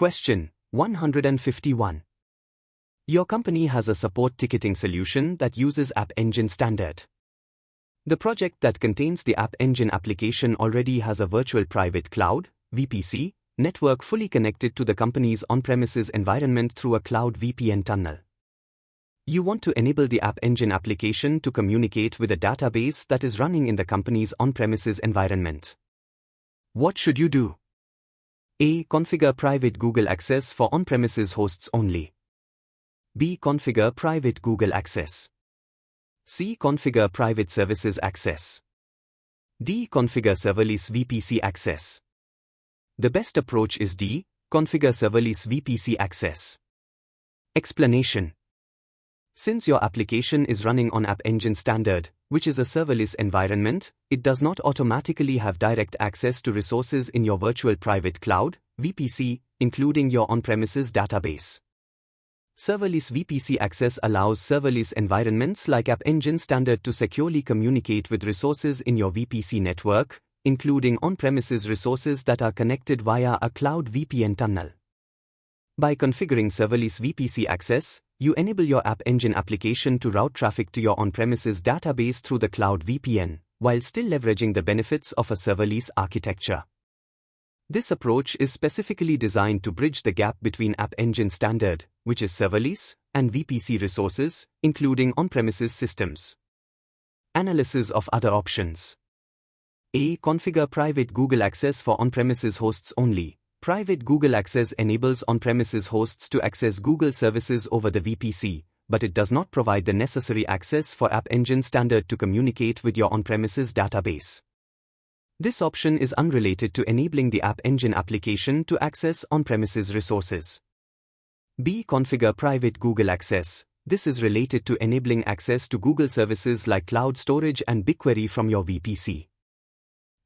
Question 151. Your company has a support ticketing solution that uses App Engine standard. The project that contains the App Engine application already has a virtual private cloud (VPC) network fully connected to the company's on-premises environment through a Cloud VPN tunnel. You want to enable the App Engine application to communicate with a database that is running in the company's on-premises environment. What should you do? A. Configure private Google access for on-premises hosts only. B. Configure private Google access. C. Configure private services access. D. Configure serverless VPC access. The best approach is D. Configure serverless VPC access. Explanation. Since your application is running on App Engine standard, which is a serverless environment, it does not automatically have direct access to resources in your virtual private cloud (VPC), including your on-premises database. Serverless VPC access allows serverless environments like App Engine standard to securely communicate with resources in your VPC network, including on-premises resources that are connected via a Cloud VPN tunnel. By configuring serverless VPC access, you enable your App Engine application to route traffic to your on-premises database through the Cloud VPN, while still leveraging the benefits of a serverless architecture. This approach is specifically designed to bridge the gap between App Engine standard, which is serverless, and VPC resources, including on-premises systems. Analysis of other options. A. Configure private Google access for on-premises hosts only. Private Google access enables on-premises hosts to access Google services over the VPC, but it does not provide the necessary access for App Engine standard to communicate with your on-premises database. This option is unrelated to enabling the App Engine application to access on-premises resources. B. Configure private Google access. This is related to enabling access to Google services like cloud storage and BigQuery from your VPC.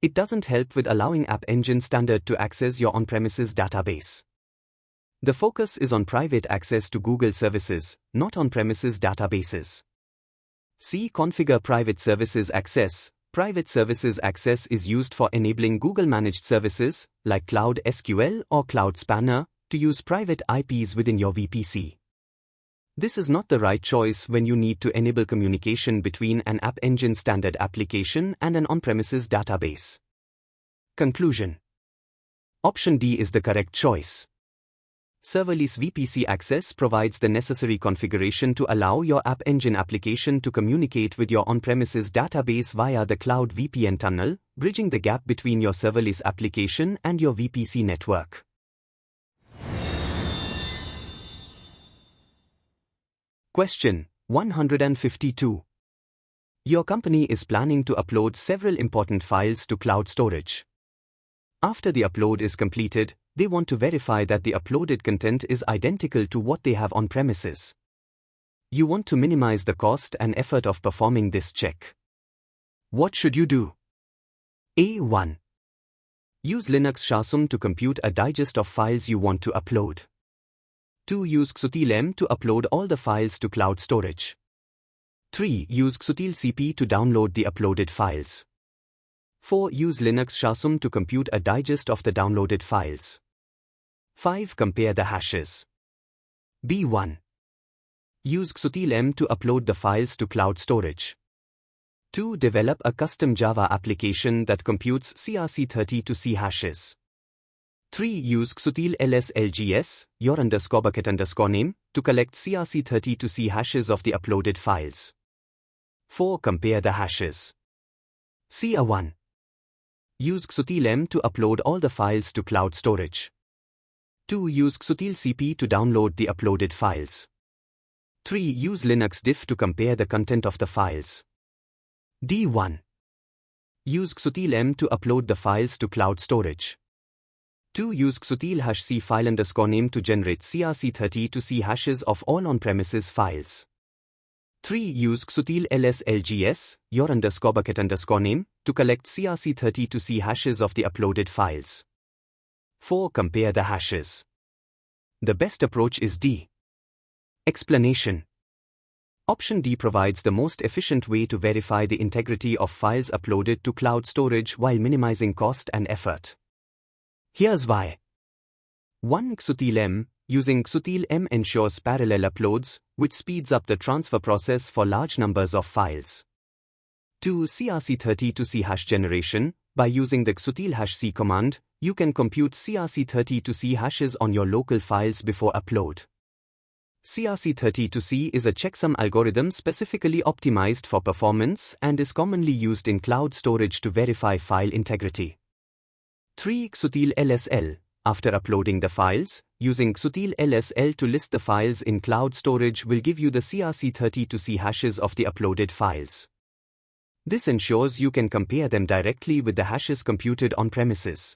It doesn't help with allowing App Engine standard to access your on-premises database. The focus is on private access to Google services, not on-premises databases. C. Configure private services access. Private services access is used for enabling Google-managed services, like Cloud SQL or Cloud Spanner, to use private IPs within your VPC. This is not the right choice when you need to enable communication between an App Engine standard application and an on-premises database. Conclusion. Option D is the correct choice. Serverless VPC access provides the necessary configuration to allow your App Engine application to communicate with your on-premises database via the Cloud VPN tunnel, bridging the gap between your serverless application and your VPC network. Question 152. Your company is planning to upload several important files to cloud storage. After the upload is completed, they want to verify that the uploaded content is identical to what they have on premises. You want to minimize the cost and effort of performing this check. What should you do? A1. Use Linux Shasum to compute a digest of files you want to upload. 2. Use XutilM to upload all the files to cloud storage. 3. Use XutilCP to download the uploaded files. 4. Use Linux Shasum to compute a digest of the downloaded files. 5. Compare the hashes. B1. Use XutilM to upload the files to cloud storage. 2. Develop a custom Java application that computes CRC30 to C hashes. 3. Use Xutil LSLGS, your _bucket _name, to collect CRC30 to C hashes of the uploaded files. 4. Compare the hashes. CA1. Use XutilM to upload all the files to cloud storage. 2. Use XutilCP to download the uploaded files. 3. Use Linux diff to compare the content of the files. D1. Use XutilM to upload the files to cloud storage. 2. Use Xutil #c file _name to generate CRC30 to C hashes of all on-premises files. 3. Use Xutil LSLGS, your _bucket _name, to collect CRC30 to C hashes of the uploaded files. 4. Compare the hashes. The best approach is D. Explanation. Option D provides the most efficient way to verify the integrity of files uploaded to cloud storage while minimizing cost and effort. Here's why. 1. XUtil M. Using XUtil M ensures parallel uploads, which speeds up the transfer process for large numbers of files. 2. CRC32C hash generation. By using the XUtil -c command, you can compute CRC32C hashes on your local files before upload. CRC32C is a checksum algorithm specifically optimized for performance and is commonly used in cloud storage to verify file integrity. 3. XUtil LSL. After uploading the files, using XUtil LSL to list the files in cloud storage will give you the CRC32C hashes of the uploaded files. This ensures you can compare them directly with the hashes computed on premises.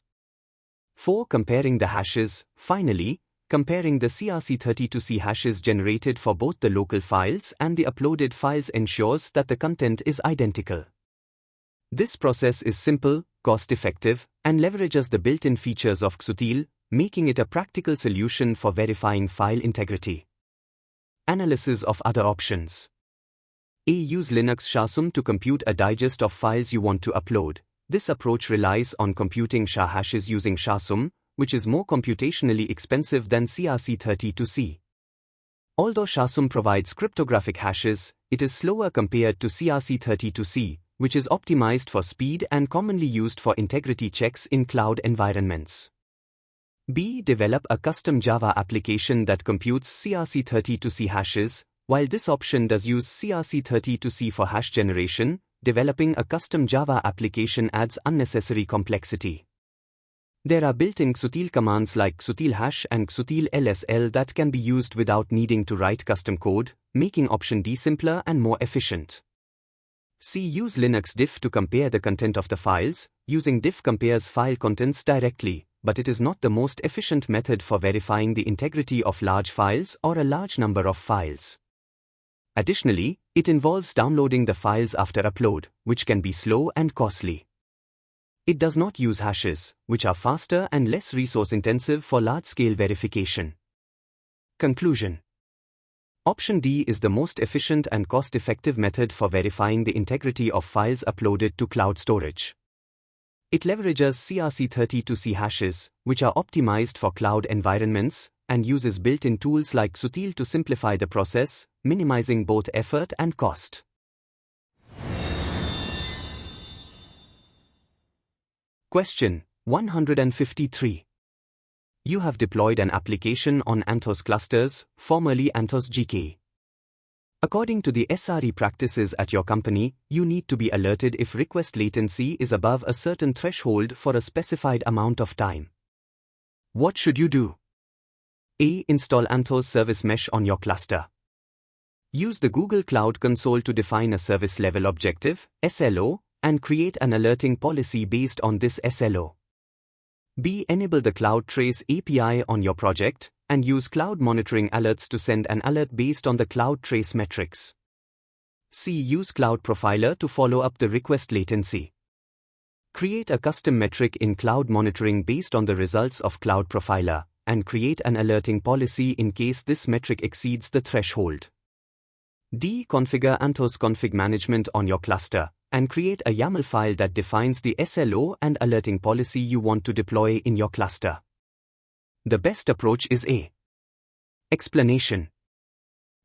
4. Comparing the hashes. Finally, comparing the CRC32C hashes generated for both the local files and the uploaded files ensures that the content is identical. This process is simple, cost-effective, and leverages the built-in features of XUtil, making it a practical solution for verifying file integrity. Analysis of other options. A. Use Linux SHA-SUM to compute a digest of files you want to upload. This approach relies on computing SHA hashes using SHA-SUM, which is more computationally expensive than CRC32C. Although SHA-SUM provides cryptographic hashes, it is slower compared to CRC32C, which is optimized for speed and commonly used for integrity checks in cloud environments. B. Develop a custom Java application that computes CRC32C hashes. While this option does use CRC32C for hash generation, developing a custom Java application adds unnecessary complexity. There are built-in XUtil commands like XUtil hash and XUtil LSL that can be used without needing to write custom code, making option D simpler and more efficient. C. Use Linux diff to compare the content of the files. Using diff compares file contents directly, but it is not the most efficient method for verifying the integrity of large files or a large number of files. Additionally, it involves downloading the files after upload, which can be slow and costly. It does not use hashes, which are faster and less resource-intensive for large-scale verification. Conclusion. Option D is the most efficient and cost-effective method for verifying the integrity of files uploaded to cloud storage. It leverages CRC32C hashes, which are optimized for cloud environments, and uses built-in tools like XUtil to simplify the process, minimizing both effort and cost. Question 153. You have deployed an application on Anthos clusters, formerly Anthos GKE. According to the SRE practices at your company, you need to be alerted if request latency is above a certain threshold for a specified amount of time. What should you do? A. Install Anthos Service Mesh on your cluster. Use the Google Cloud Console to define a service level objective, SLO, and create an alerting policy based on this SLO. B. Enable the Cloud Trace API on your project, and use cloud monitoring alerts to send an alert based on the Cloud Trace metrics. C. Use Cloud Profiler to follow up the request latency. Create a custom metric in cloud monitoring based on the results of Cloud Profiler, and create an alerting policy in case this metric exceeds the threshold. D. Configure Anthos config management on your cluster, and create a YAML file that defines the SLO and alerting policy you want to deploy in your cluster. The best approach is A. Explanation.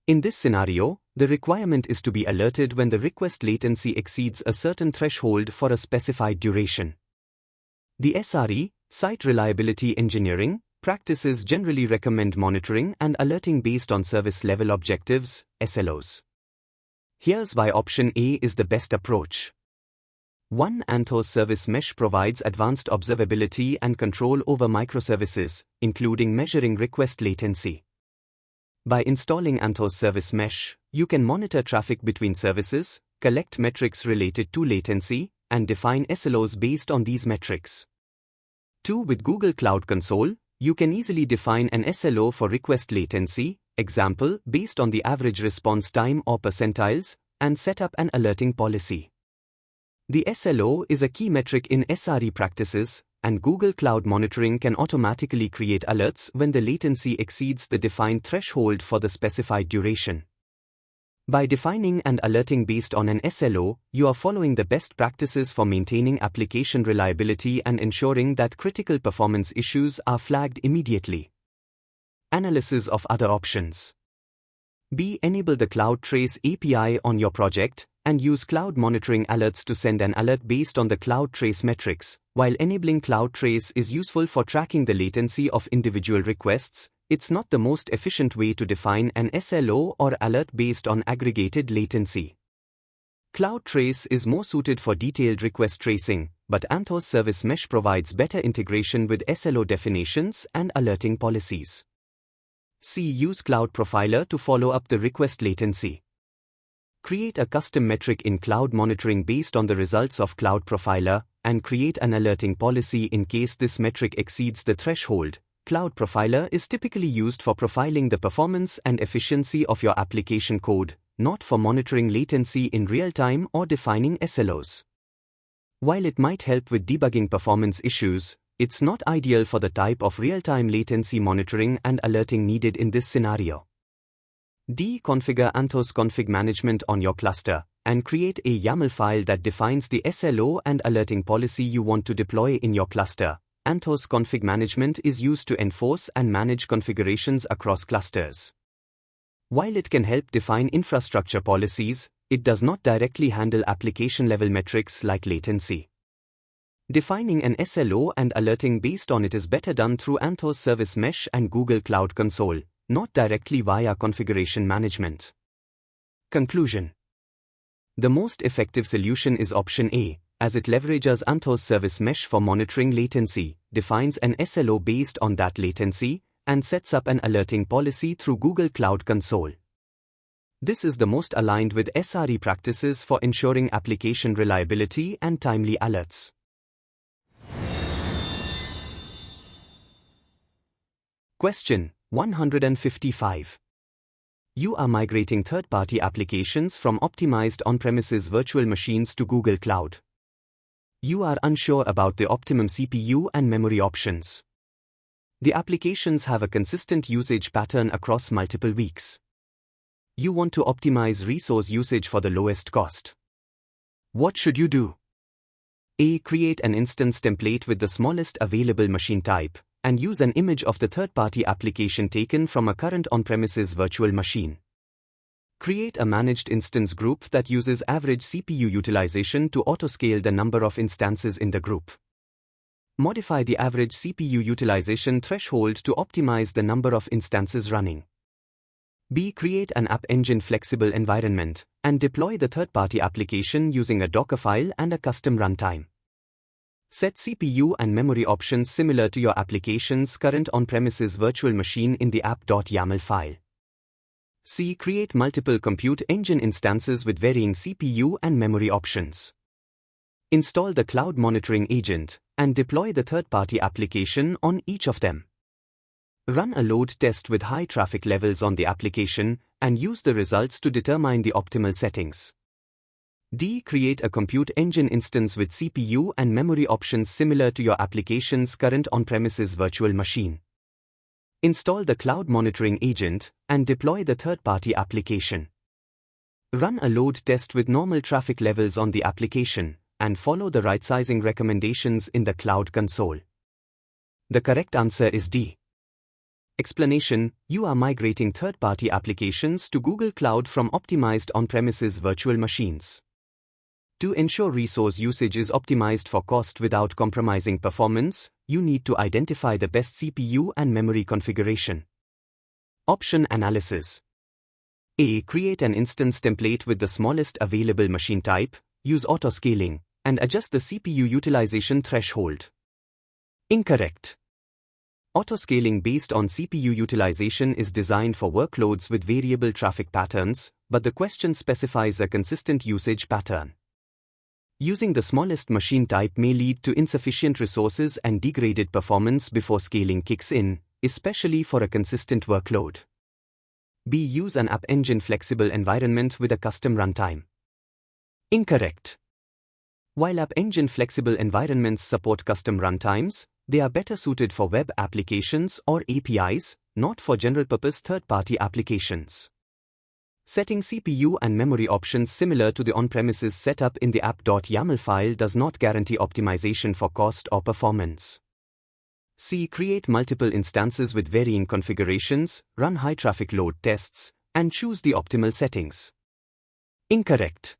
In this scenario, the requirement is to be alerted when the request latency exceeds a certain threshold for a specified duration. The SRE, Site Reliability Engineering, practices generally recommend monitoring and alerting based on service level objectives, SLOs. Here's why option A is the best approach. 1. Anthos Service Mesh provides advanced observability and control over microservices, including measuring request latency. By installing Anthos Service Mesh, you can monitor traffic between services, collect metrics related to latency, and define SLOs based on these metrics. 2. With Google Cloud Console, you can easily define an SLO for request latency, example, based on the average response time or percentiles, and set up an alerting policy. The SLO is a key metric in SRE practices, and Google Cloud Monitoring can automatically create alerts when the latency exceeds the defined threshold for the specified duration. By defining and alerting based on an SLO, you are following the best practices for maintaining application reliability and ensuring that critical performance issues are flagged immediately. Analysis of other options. B. Enable the Cloud Trace API on your project, and use cloud monitoring alerts to send an alert based on the Cloud Trace metrics. While enabling Cloud Trace is useful for tracking the latency of individual requests, it's not the most efficient way to define an SLO or alert based on aggregated latency. Cloud Trace is more suited for detailed request tracing, but Anthos Service Mesh provides better integration with SLO definitions and alerting policies. C. Use Cloud Profiler to follow up the request latency. Create a custom metric in cloud monitoring based on the results of Cloud Profiler, and create an alerting policy in case this metric exceeds the threshold. Cloud Profiler is typically used for profiling the performance and efficiency of your application code, not for monitoring latency in real time or defining SLOs. While it might help with debugging performance issues, it's not ideal for the type of real-time latency monitoring and alerting needed in this scenario. D. Configure Anthos config management on your cluster, and create a YAML file that defines the SLO and alerting policy you want to deploy in your cluster. Anthos config management is used to enforce and manage configurations across clusters. While it can help define infrastructure policies, it does not directly handle application-level metrics like latency. Defining an SLO and alerting based on it is better done through Anthos Service Mesh and Google Cloud Console, not directly via configuration management. Conclusion. The most effective solution is option A, as it leverages Anthos Service Mesh for monitoring latency, defines an SLO based on that latency, and sets up an alerting policy through Google Cloud Console. This is the most aligned with SRE practices for ensuring application reliability and timely alerts. Question 155. You are migrating third-party applications from optimized on-premises virtual machines to Google Cloud. You are unsure about the optimum CPU and memory options. The applications have a consistent usage pattern across multiple weeks. You want to optimize resource usage for the lowest cost. What should you do? A. Create an instance template with the smallest available machine type, and use an image of the third-party application taken from a current on-premises virtual machine. Create a managed instance group that uses average CPU utilization to autoscale the number of instances in the group. Modify the average CPU utilization threshold to optimize the number of instances running. B. Create an App Engine flexible environment, and deploy the third-party application using a Docker file and a custom runtime. Set CPU and memory options similar to your application's current on-premises virtual machine in the app.yaml file. C. Create multiple compute engine instances with varying CPU and memory options. Install the Cloud Monitoring Agent, and deploy the third-party application on each of them. Run a load test with high traffic levels on the application, and use the results to determine the optimal settings. D. Create a compute engine instance with CPU and memory options similar to your application's current on-premises virtual machine. Install the Cloud Monitoring Agent, and deploy the third-party application. Run a load test with normal traffic levels on the application, and follow the right-sizing recommendations in the Cloud Console. The correct answer is D. Explanation: you are migrating third-party applications to Google Cloud from optimized on-premises virtual machines. To ensure resource usage is optimized for cost without compromising performance, you need to identify the best CPU and memory configuration. Option analysis. A. Create an instance template with the smallest available machine type, use autoscaling, and adjust the CPU utilization threshold. Incorrect. Autoscaling based on CPU utilization is designed for workloads with variable traffic patterns, but the question specifies a consistent usage pattern. Using the smallest machine type may lead to insufficient resources and degraded performance before scaling kicks in, especially for a consistent workload. B. Use an App Engine flexible environment with a custom runtime. Incorrect. While App Engine flexible environments support custom runtimes, they are better suited for web applications or APIs, not for general-purpose third-party applications. Setting CPU and memory options similar to the on-premises setup in the app.yaml file does not guarantee optimization for cost or performance. C. Create multiple instances with varying configurations, run high traffic load tests, and choose the optimal settings. Incorrect.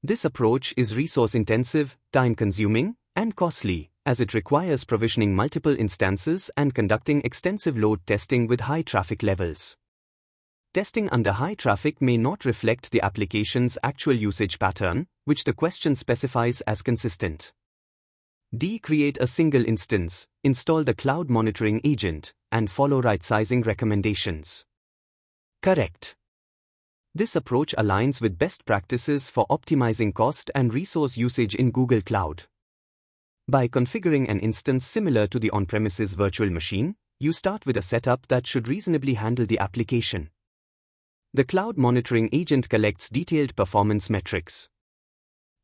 This approach is resource-intensive, time-consuming, and costly, as it requires provisioning multiple instances and conducting extensive load testing with high traffic levels. Testing under high traffic may not reflect the application's actual usage pattern, which the question specifies as consistent. D. Create a single instance, install the cloud monitoring agent, and follow right-sizing recommendations. Correct. This approach aligns with best practices for optimizing cost and resource usage in Google Cloud. By configuring an instance similar to the on-premises virtual machine, you start with a setup that should reasonably handle the application. The cloud monitoring agent collects detailed performance metrics.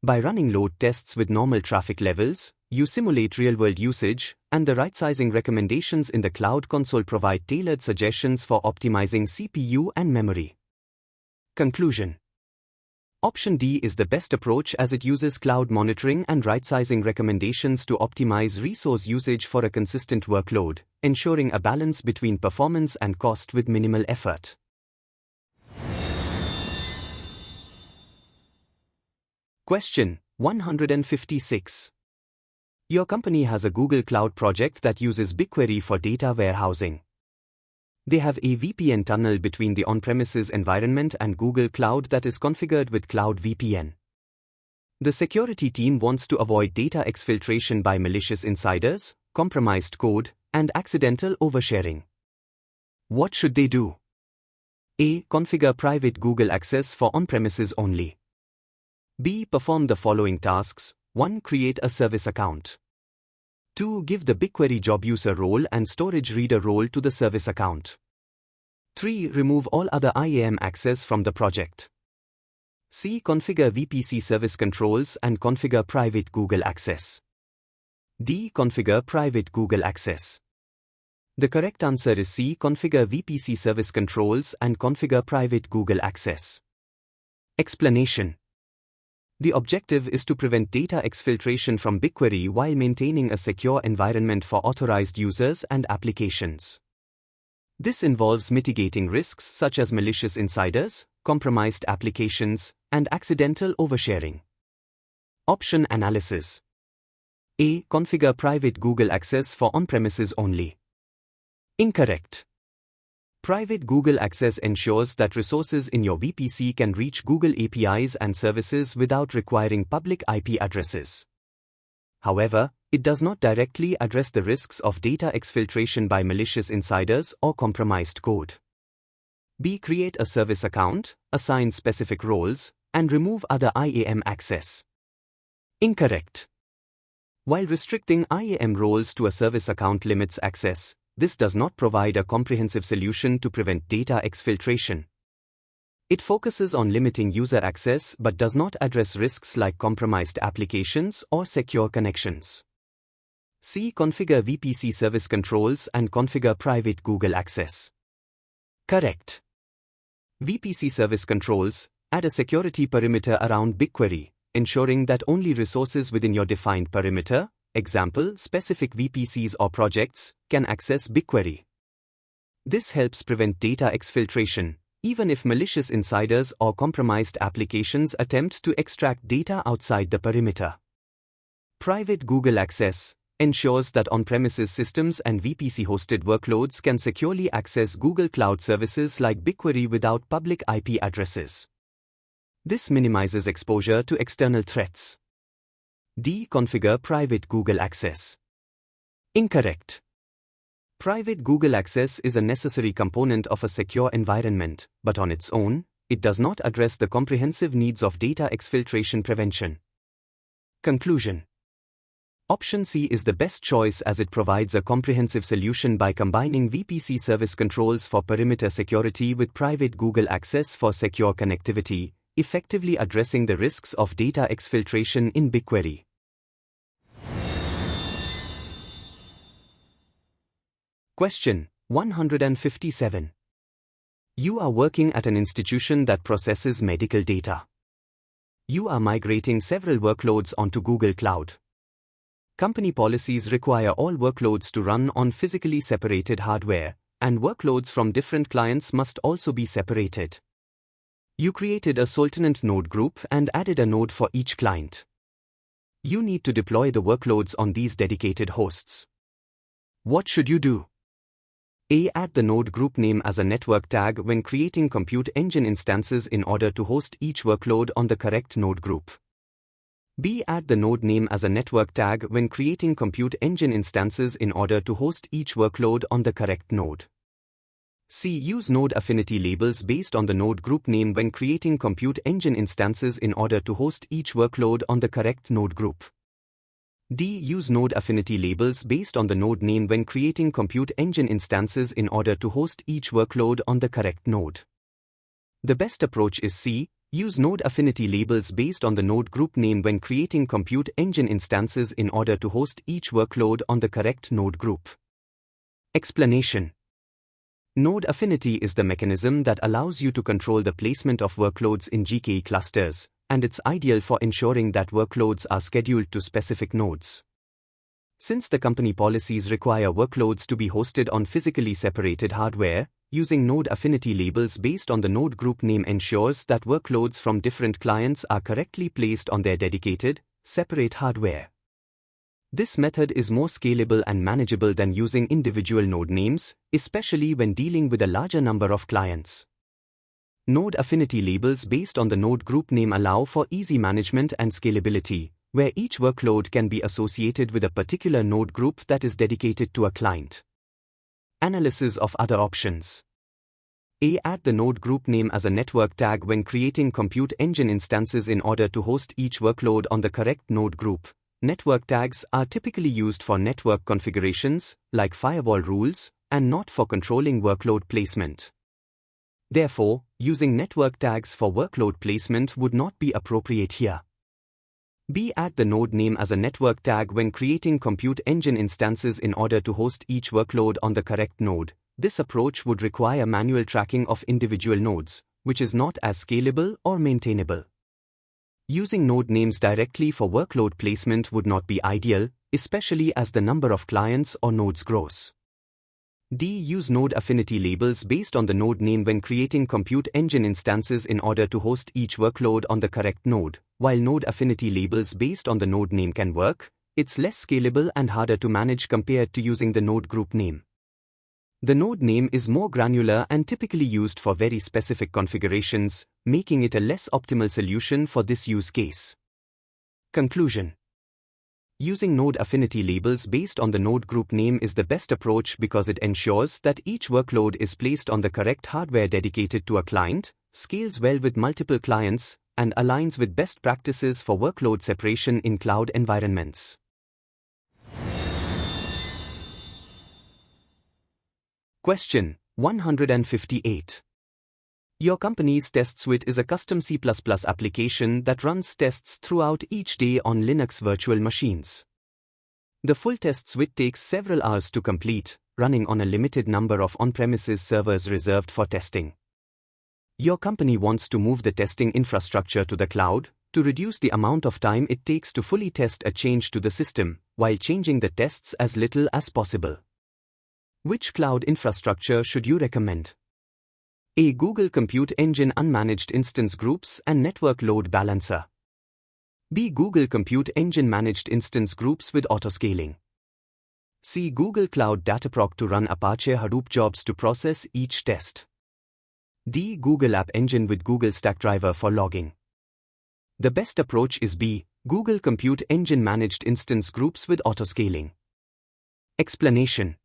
By running load tests with normal traffic levels, you simulate real-world usage, and the right-sizing recommendations in the Cloud Console provide tailored suggestions for optimizing CPU and memory. Conclusion. Option D is the best approach as it uses cloud monitoring and right-sizing recommendations to optimize resource usage for a consistent workload, ensuring a balance between performance and cost with minimal effort. Question 156. Your company has a Google Cloud project that uses BigQuery for data warehousing. They have a VPN tunnel between the on-premises environment and Google Cloud that is configured with Cloud VPN. The security team wants to avoid data exfiltration by malicious insiders, compromised code, and accidental oversharing. What should they do? A. Configure private Google access for on-premises only. B. Perform the following tasks. 1. Create a service account. 2. Give the BigQuery job user role and storage reader role to the service account. 3. Remove all other IAM access from the project. C. Configure VPC service controls and configure private Google access. D. Configure private Google access. The correct answer is C. Configure VPC service controls and configure private Google access. Explanation. The objective is to prevent data exfiltration from BigQuery while maintaining a secure environment for authorized users and applications. This involves mitigating risks such as malicious insiders, compromised applications, and accidental oversharing. Option analysis. A. Configure private Google access for on-premises only. Incorrect. Private Google access ensures that resources in your VPC can reach Google APIs and services without requiring public IP addresses. However, it does not directly address the risks of data exfiltration by malicious insiders or compromised code. B. Create a service account, assign specific roles, and remove other IAM access. Incorrect. While restricting IAM roles to a service account limits access, this does not provide a comprehensive solution to prevent data exfiltration. It focuses on limiting user access but does not address risks like compromised applications or secure connections. C. Configure VPC service controls and configure private Google access. Correct. VPC service controls add a security perimeter around BigQuery, ensuring that only resources within your defined perimeter, example, specific VPCs or projects, can access BigQuery. This helps prevent data exfiltration, even if malicious insiders or compromised applications attempt to extract data outside the perimeter. Private Google access ensures that on-premises systems and VPC-hosted workloads can securely access Google Cloud services like BigQuery without public IP addresses. This minimizes exposure to external threats. D. Configure private Google access. Incorrect. Private Google access is a necessary component of a secure environment, but on its own, it does not address the comprehensive needs of data exfiltration prevention. Conclusion. Option C is the best choice as it provides a comprehensive solution by combining VPC service controls for perimeter security with private Google access for secure connectivity, effectively addressing the risks of data exfiltration in BigQuery. Question 157. You are working at an institution that processes medical data. You are migrating several workloads onto Google Cloud. Company policies require all workloads to run on physically separated hardware, and workloads from different clients must also be separated. You created a Sultanate node group and added a node for each client. You need to deploy the workloads on these dedicated hosts. What should you do? A. Add the node group name as a network tag when creating compute engine instances in order to host each workload on the correct node group. B. Add the node name as a network tag when creating compute engine instances in order to host each workload on the correct node. C. Use node affinity labels based on the node group name when creating compute engine instances in order to host each workload on the correct node group. D. Use node affinity labels based on the node name when creating compute engine instances in order to host each workload on the correct node. The best approach is C. Use node affinity labels based on the node group name when creating compute engine instances in order to host each workload on the correct node group. Explanation. Node affinity is the mechanism that allows you to control the placement of workloads in GKE clusters, and it's ideal for ensuring that workloads are scheduled to specific nodes. Since the company policies require workloads to be hosted on physically separated hardware, using node affinity labels based on the node group name ensures that workloads from different clients are correctly placed on their dedicated, separate hardware. This method is more scalable and manageable than using individual node names, especially when dealing with a larger number of clients. Node affinity labels based on the node group name allow for easy management and scalability, where each workload can be associated with a particular node group that is dedicated to a client. Analysis of other options. A. Add the node group name as a network tag when creating compute engine instances in order to host each workload on the correct node group. Network tags are typically used for network configurations, like firewall rules, and not for controlling workload placement. Therefore, using network tags for workload placement would not be appropriate here. B. Add the node name as a network tag when creating compute engine instances in order to host each workload on the correct node. This approach would require manual tracking of individual nodes, which is not as scalable or maintainable. Using node names directly for workload placement would not be ideal, especially as the number of clients or nodes grows. D. Use node affinity labels based on the node name when creating compute engine instances in order to host each workload on the correct node. While node affinity labels based on the node name can work, it's less scalable and harder to manage compared to using the node group name. The node name is more granular and typically used for very specific configurations, making it a less optimal solution for this use case. Conclusion. Using node affinity labels based on the node group name is the best approach because it ensures that each workload is placed on the correct hardware dedicated to a client, scales well with multiple clients, and aligns with best practices for workload separation in cloud environments. Question 158. Your company's test suite is a custom C++ application that runs tests throughout each day on Linux virtual machines. The full test suite takes several hours to complete, running on a limited number of on-premises servers reserved for testing. Your company wants to move the testing infrastructure to the cloud, to reduce the amount of time it takes to fully test a change to the system, while changing the tests as little as possible. Which cloud infrastructure should you recommend? A. Google Compute Engine Unmanaged Instance Groups and Network Load Balancer. B. Google Compute Engine Managed Instance Groups with Autoscaling. C. Google Cloud Dataproc to run Apache Hadoop jobs to process each test. D. Google App Engine with Google Stackdriver for logging. The best approach is B. Google Compute Engine Managed Instance Groups with Autoscaling. Explanation.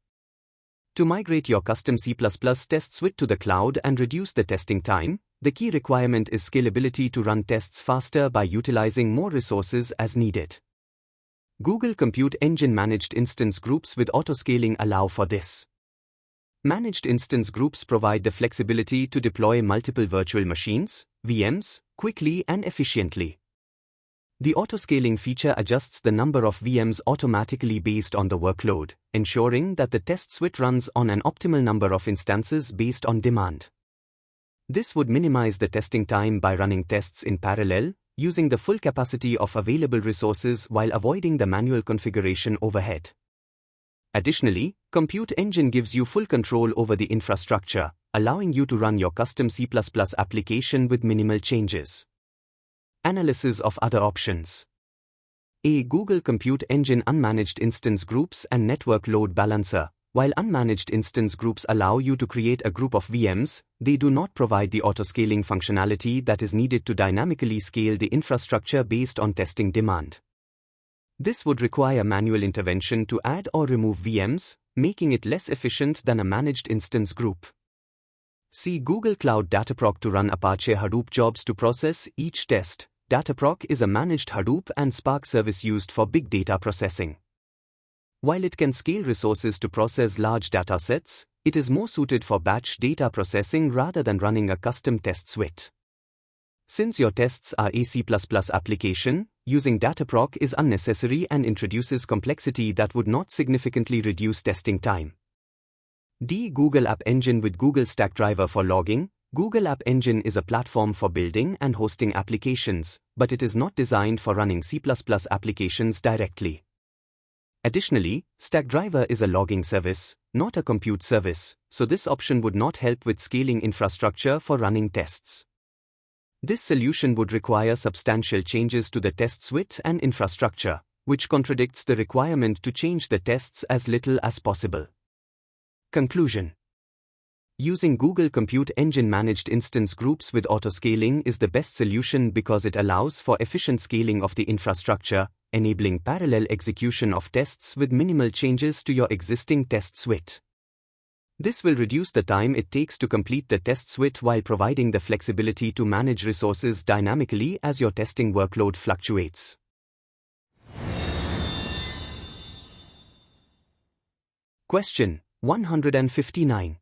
To migrate your custom C++ test suite to the cloud and reduce the testing time, the key requirement is scalability to run tests faster by utilizing more resources as needed. Google Compute Engine Managed Instance Groups with Autoscaling allow for this. Managed instance groups provide the flexibility to deploy multiple virtual machines, VMs, quickly and efficiently. The autoscaling feature adjusts the number of VMs automatically based on the workload, ensuring that the test suite runs on an optimal number of instances based on demand. This would minimize the testing time by running tests in parallel, using the full capacity of available resources while avoiding the manual configuration overhead. Additionally, Compute Engine gives you full control over the infrastructure, allowing you to run your custom C++ application with minimal changes. Analysis of other options. A. Google Compute Engine Unmanaged Instance Groups and Network Load Balancer. While unmanaged instance groups allow you to create a group of VMs, they do not provide the autoscaling functionality that is needed to dynamically scale the infrastructure based on testing demand. This would require manual intervention to add or remove VMs, making it less efficient than a managed instance group. See Google Cloud Dataproc to run Apache Hadoop jobs to process each test. Dataproc is a managed Hadoop and Spark service used for big data processing. While it can scale resources to process large datasets, it is more suited for batch data processing rather than running a custom test suite. Since your tests are a C++ application, using Dataproc is unnecessary and introduces complexity that would not significantly reduce testing time. D. Google App Engine with Google Stackdriver for logging. Google App Engine is a platform for building and hosting applications, but it is not designed for running C++ applications directly. Additionally, Stackdriver is a logging service, not a compute service, so this option would not help with scaling infrastructure for running tests. This solution would require substantial changes to the test suite and infrastructure, which contradicts the requirement to change the tests as little as possible. Conclusion. Using Google Compute Engine managed instance groups with autoscaling is the best solution because it allows for efficient scaling of the infrastructure, enabling parallel execution of tests with minimal changes to your existing test suite. This will reduce the time it takes to complete the test suite while providing the flexibility to manage resources dynamically as your testing workload fluctuates. Question 159.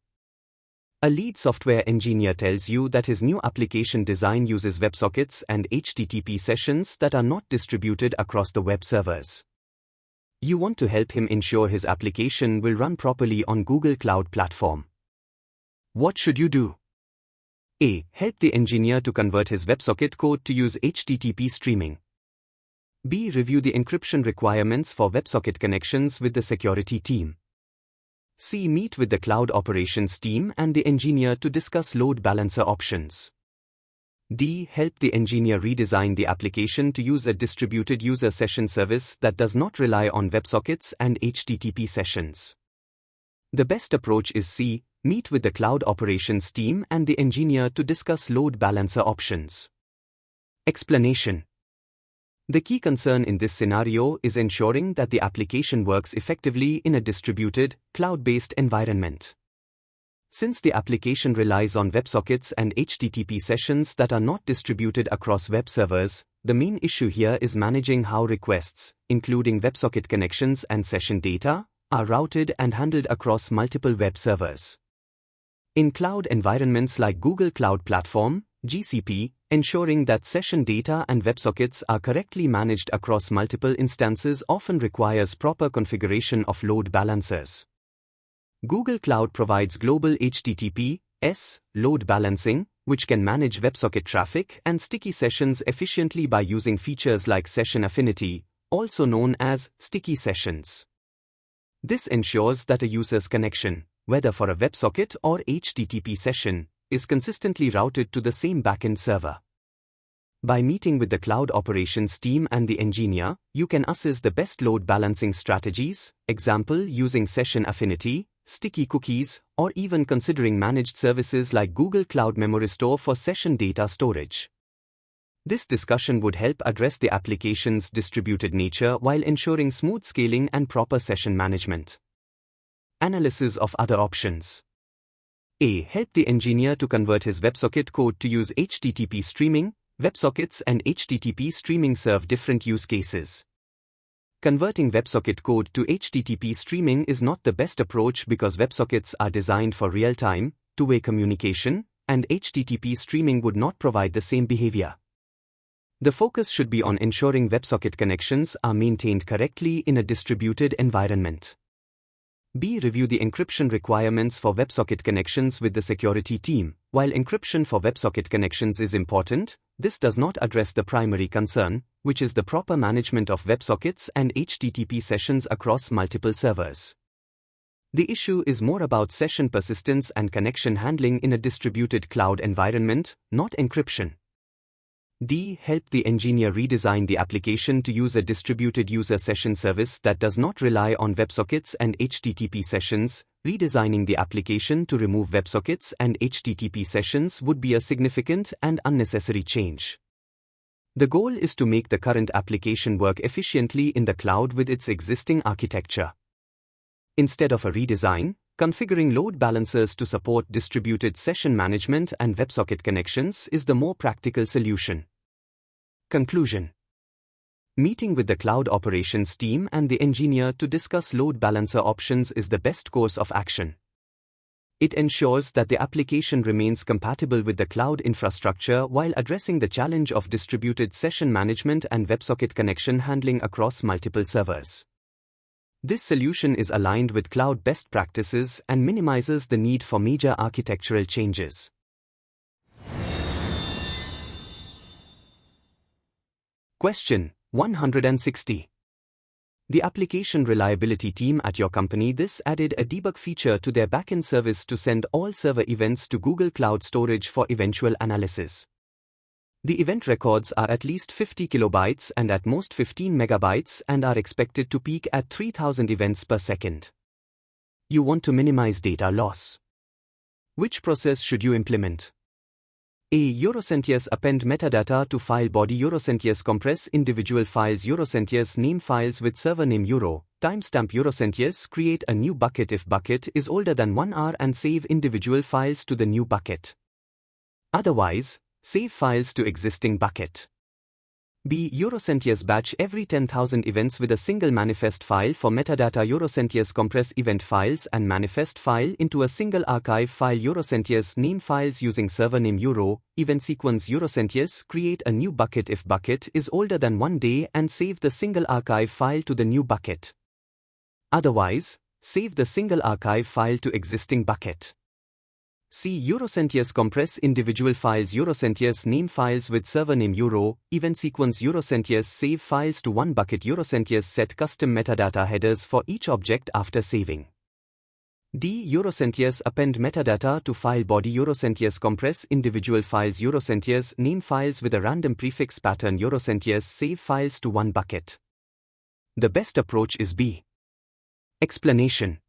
A lead software engineer tells you that his new application design uses WebSockets and HTTP sessions that are not distributed across the web servers. You want to help him ensure his application will run properly on Google Cloud Platform. What should you do? A. Help the engineer to convert his WebSocket code to use HTTP streaming. B. Review the encryption requirements for WebSocket connections with the security team. C. Meet with the cloud operations team and the engineer to discuss load balancer options. D. Help the engineer redesign the application to use a distributed user session service that does not rely on WebSockets and HTTP sessions. The best approach is C. Meet with the cloud operations team and the engineer to discuss load balancer options. Explanation. The key concern in this scenario is ensuring that the application works effectively in a distributed, cloud-based environment. Since the application relies on WebSockets and HTTP sessions that are not distributed across web servers, the main issue here is managing how requests, including WebSocket connections and session data, are routed and handled across multiple web servers. In cloud environments like Google Cloud Platform, GCP, ensuring that session data and WebSockets are correctly managed across multiple instances often requires proper configuration of load balancers. Google Cloud provides global HTTP/S load balancing, which can manage WebSocket traffic and sticky sessions efficiently by using features like session affinity, also known as sticky sessions. This ensures that a user's connection, whether for a WebSocket or HTTP session, is consistently routed to the same backend server. By meeting with the cloud operations team and the engineer, you can assess the best load balancing strategies, example using session affinity, sticky cookies, or even considering managed services like Google Cloud Memory Store for session data storage. This discussion would help address the application's distributed nature while ensuring smooth scaling and proper session management. Analysis of other options. A. Help the engineer to convert his WebSocket code to use HTTP streaming. WebSockets and HTTP streaming serve different use cases. Converting WebSocket code to HTTP streaming is not the best approach because WebSockets are designed for real-time, two-way communication, and HTTP streaming would not provide the same behavior. The focus should be on ensuring WebSocket connections are maintained correctly in a distributed environment. B. Review the encryption requirements for WebSocket connections with the security team. While encryption for WebSocket connections is important, this does not address the primary concern, which is the proper management of WebSockets and HTTP sessions across multiple servers. The issue is more about session persistence and connection handling in a distributed cloud environment, not encryption. D. Help the engineer redesign the application to use a distributed user session service that does not rely on WebSockets and HTTP sessions. Redesigning the application to remove WebSockets and HTTP sessions would be a significant and unnecessary change. The goal is to make the current application work efficiently in the cloud with its existing architecture. Instead of a redesign, configuring load balancers to support distributed session management and WebSocket connections is the more practical solution. Conclusion. Meeting with the cloud operations team and the engineer to discuss load balancer options is the best course of action. It ensures that the application remains compatible with the cloud infrastructure while addressing the challenge of distributed session management and WebSocket connection handling across multiple servers. This solution is aligned with cloud best practices and minimizes the need for major architectural changes. Question 160. The application reliability team at your company added a debug feature to their backend service to send all server events to Google Cloud Storage for eventual analysis. The event records are at least 50 kilobytes and at most 15 megabytes and are expected to peak at 3000 events per second. You want to minimize data loss. Which process should you implement? A. Eurosentius append metadata to file body. Eurosentius compress individual files. Eurosentius name files with server name Euro. Timestamp. Eurosentius create a new bucket if bucket is older than 1 hour and save individual files to the new bucket. Otherwise, save files to existing bucket. B. Eurosentius batch every 10,000 events with a single manifest file for metadata. Eurosentius compress event files and manifest file into a single archive file. Eurosentius name files using server name Euro. Event sequence. Eurosentius create a new bucket if bucket is older than 1 day and save the single archive file to the new bucket. Otherwise, save the single archive file to existing bucket. C. Eurosentius compress individual files. Eurosentius name files with server name Euro. Event sequence. Eurosentius save files to one bucket. Eurosentius set custom metadata headers for each object after saving. D. Eurosentius append metadata to file body. Eurosentius compress individual files. Eurosentius name files with a random prefix pattern. Eurosentius save files to one bucket. The best approach is B. Explanation.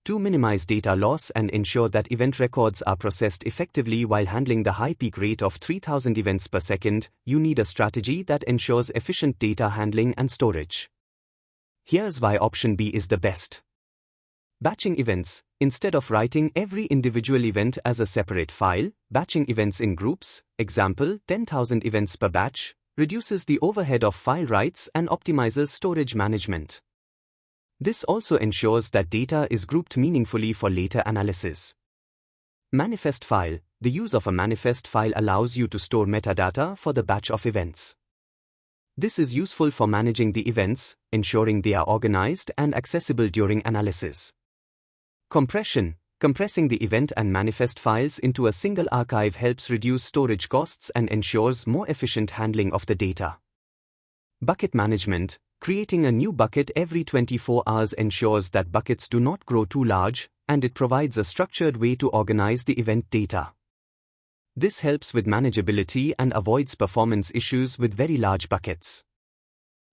To minimize data loss and ensure that event records are processed effectively while handling the high peak rate of 3000 events per second, you need a strategy that ensures efficient data handling and storage. Here's why option B is the best. Batching events. Instead of writing every individual event as a separate file, batching events in groups, example 10,000 events per batch, reduces the overhead of file writes and optimizes storage management. This also ensures that data is grouped meaningfully for later analysis. Manifest file. The use of a manifest file allows you to store metadata for the batch of events. This is useful for managing the events, ensuring they are organized and accessible during analysis. Compression. Compressing the event and manifest files into a single archive helps reduce storage costs and ensures more efficient handling of the data. Bucket management. Creating a new bucket every 24 hours ensures that buckets do not grow too large, and it provides a structured way to organize the event data. This helps with manageability and avoids performance issues with very large buckets.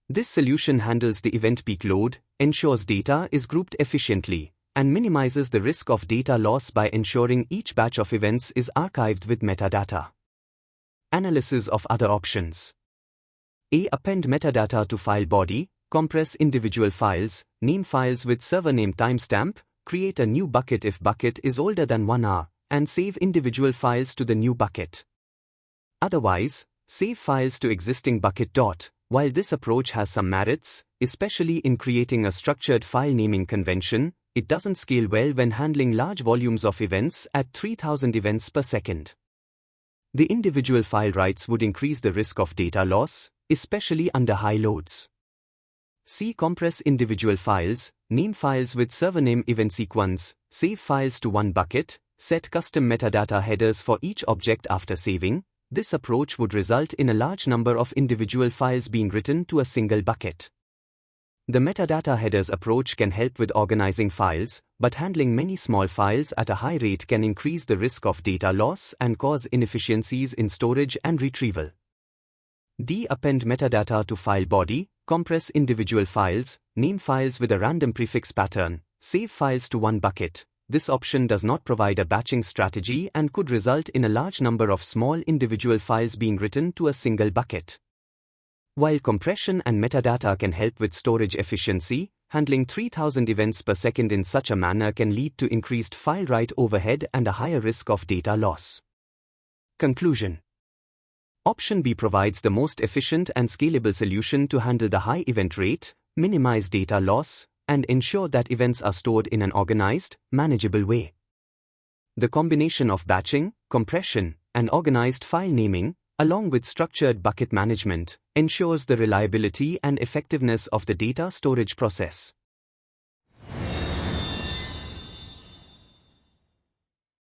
This solution handles the event peak load, ensures data is grouped efficiently, and minimizes the risk of data loss by ensuring each batch of events is archived with metadata. Analysis of other options. A. Append metadata to file body, compress individual files, name files with server name timestamp, create a new bucket if bucket is older than 1 hour, and save individual files to the new bucket. Otherwise, save files to existing bucket. While this approach has some merits, especially in creating a structured file naming convention, it doesn't scale well when handling large volumes of events at 3000 events per second. The individual file writes would increase the risk of data loss, especially under high loads. C. Compress individual files, name files with server name event sequence, save files to one bucket, Set custom metadata headers for each object after saving. This approach would result in a large number of individual files being written to a single bucket. The metadata headers approach can help with organizing files, but handling many small files at a high rate can increase the risk of data loss and cause inefficiencies in storage and retrieval. Append metadata to file body, compress individual files, name files with a random prefix pattern, save files to one bucket. This option does not provide a batching strategy and could result in a large number of small individual files being written to a single bucket. While compression and metadata can help with storage efficiency, handling 3000 events per second in such a manner can lead to increased file write overhead and a higher risk of data loss. Conclusion. Option B provides the most efficient and scalable solution to handle the high event rate, minimize data loss, and ensure that events are stored in an organized, manageable way. The combination of batching, compression, and organized file naming, along with structured bucket management, ensures the reliability and effectiveness of the data storage process.